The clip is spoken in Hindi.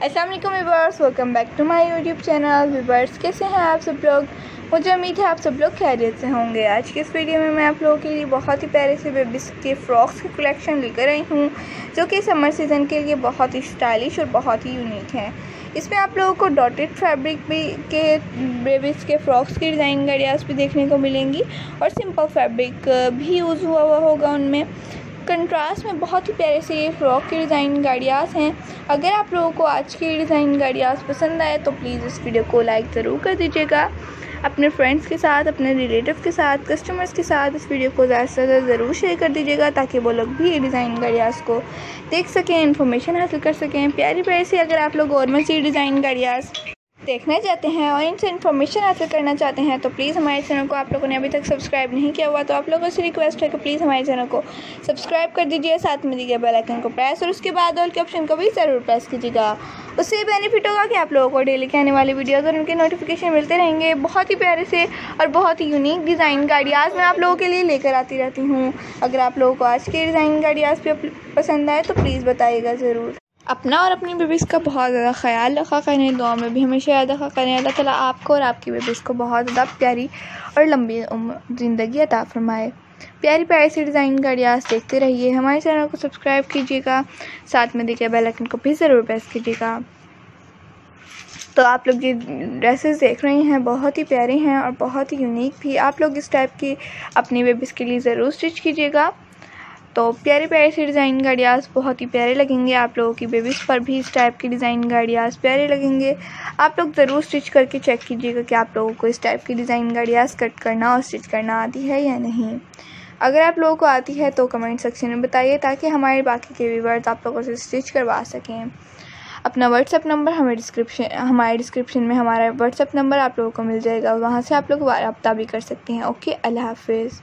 अस्सलाम वालेकुम viewers, welcome back to my YouTube channel. Viewers, कैसे हैं आप सब लोग? मुझे उम्मीद है आप सब लोग खैरियत से होंगे। आज की इस वीडियो में मैं आप लोगों के लिए बहुत ही प्यारे से बेबीज़ के फ़्रॉक्स की कलेक्शन लेकर आई हूँ, जो कि समर सीज़न के लिए बहुत ही स्टाइलिश और बहुत ही यूनिक हैं। इसमें आप लोगों को डॉटेड फैब्रिक भी के बेबीज़ के फ़्रॉक्स की डिज़ाइन आइडियाज़ भी देखने को मिलेंगी और सिंपल फैब्रिक भी यूज़ हुआ होगा उनमें। कंट्रास्ट में बहुत ही प्यारे से ये फ़्रॉक के डिज़ाइन गाड़ियाज़ हैं। अगर आप लोगों को आज की डिज़ाइन गाड़ियाज़ पसंद आए तो प्लीज़ इस वीडियो को लाइक ज़रूर कर दीजिएगा। अपने फ्रेंड्स के साथ, अपने रिलेटिव के साथ, कस्टमर्स के साथ इस वीडियो को ज़्यादा से ज़्यादा ज़रूर शेयर कर दीजिएगा, ताकि वो लोग भी ये डिज़ाइन गाड़ियाज़ को देख सकें, इन्फॉर्मेशन हासिल कर सकें। प्यारी प्यारी सी अगर आप लोग और मज़ीद डिज़ाइन गाड़ियाज़ देखना चाहते हैं और इनसे इन्फॉर्मेशन हासिल करना चाहते हैं तो प्लीज़ हमारे चैनल को आप लोगों ने अभी तक सब्सक्राइब नहीं किया हुआ तो आप लोगों से रिक्वेस्ट है कि प्लीज़ हमारे चैनल को सब्सक्राइब कर दीजिए, साथ में दिए बेल आइकन को प्रेस और उसके बाद ऑल के ऑप्शन को भी ज़रूर प्रेस कीजिएगा। उससे बेनिफिट होगा कि आप लोगों को डेली के आने वाली वीडियोज़ और उनके नोटिफिकेशन मिलते रहेंगे। बहुत ही प्यारे से और बहुत ही यूनिक डिज़ाइन गाड़ियाज़ मैं आप लोगों के लिए लेकर आती रहती हूँ। अगर आप लोगों को आज के डिज़ाइन गाड़ियाज़ भी पसंद आए तो प्लीज़ बताइएगा ज़रूर। अपना और अपनी बेबीज़ का बहुत ज़्यादा ख्याल रखा करें, दुआ में भी हमेशा याद रखा करें। अल्लाह ताला आपको और आपकी बेबीज़ को बहुत ज़्यादा प्यारी और लंबी ज़िंदगी अता फरमाए। प्यारी प्यारी सी डिज़ाइन गाड़ियाज़ देखते रहिए, हमारे चैनल को सब्सक्राइब कीजिएगा, साथ में देखिए बेल आइकन को भी ज़रूर प्रेस कीजिएगा। तो आप लोग ये ड्रेसेस देख रहे हैं, बहुत ही प्यारे हैं और बहुत ही यूनिक भी। आप लोग इस टाइप की अपनी बेबीज़ के लिए ज़रूर स्टिच कीजिएगा। तो प्यारे प्यारे से डिज़ाइन गाड़ियाज़ बहुत ही प्यारे लगेंगे। आप लोगों की बेबीज़ पर भी इस टाइप की डिज़ाइन गाड़ियाज़ प्यारे लगेंगे। आप लोग ज़रूर स्टिच करके चेक कीजिएगा कि आप लोगों को इस टाइप की डिज़ाइन गाड़ियाज़ कट करना और स्टिच करना आती है या नहीं। अगर आप लोगों को आती है तो कमेंट सेक्शन में बताइए, ताकि हमारे बाकी के व्यूअर्स आप लोगों से स्टिच करवा सकें। अपना व्हाट्सअप नंबर हमारे डिस्क्रिप्शन में हमारा व्हाट्सअप नंबर आप लोगों को मिल जाएगा, वहाँ से आप लोग रब्ता भी कर सकते हैं। ओके, अल्लाह हाफिज़।